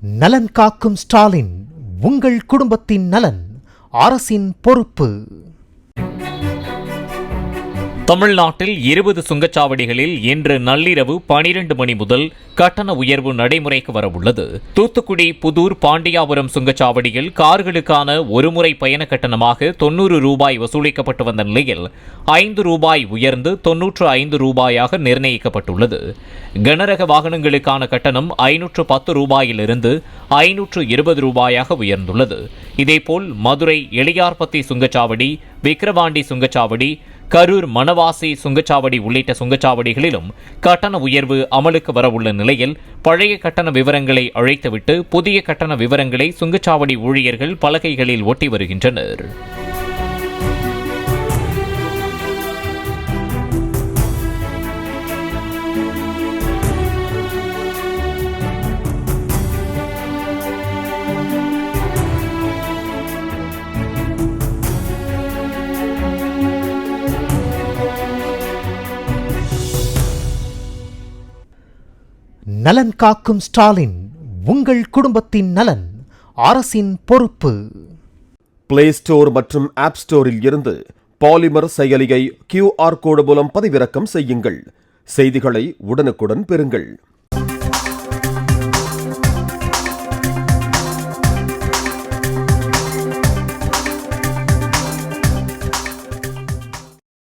நலன் காக்கும் ஸ்டாலின், உங்கள் குடும்பத்தின் நலன் அரசின் பொறுப்பு. தமிழ்நாட்டில் 20 சுங்கச்சாவடிகளில் இன்று நள்ளிரவு 12 மணி முதல் கட்டண உயர்வு நடைமுறைக்கு வரவுள்ளது. தூத்துக்குடி, புதூர், பாண்டியாபுரம் சுங்கச்சாவடியில் கார்களுக்கான ஒருமுறை பயண கட்டணமாக 90 ரூபாய் வசூலிக்கப்பட்டு வந்த நிலையில் 5 ரூபாய் உயர்ந்து 95 ரூபாயாக நிர்ணயிக்கப்பட்டுள்ளது. கனரக வாகனங்களுக்கான கட்டணம் 510 ரூபாயிலிருந்து 520 ரூபாயாக உயர்ந்துள்ளது. இதேபோல் மதுரை எளியார்பத்தி சுங்கச்சாவடி, விக்கிரவாண்டி சுங்கச்சாவடி, கரூர் மணவாசி சுங்கச்சாவடி உள்ளிட்ட சுங்கச்சாவடிகளிலும் கட்டண உயர்வு அமலுக்கு வரவுள்ள நிலையில் பழைய கட்டண விவரங்களை அழைத்துவிட்டு புதிய கட்டண விவரங்களை சுங்கச்சாவடி ஊழியர்கள் பலகைகளில் ஒட்டி வருகின்றனர். நலன் காக்கும் ஸ்டாலின், உங்கள் குடும்பத்தின் நலன் அரசின் பொறுப்பு. பிளே ஸ்டோர் மற்றும் ஆப் ஸ்டோரில் இருந்து பாலிமர் செயலியை QR கோடு மூலம் பதிவிறக்கம் செய்யுங்கள். செய்திகளை உடனுக்குடன் பெறுங்கள்.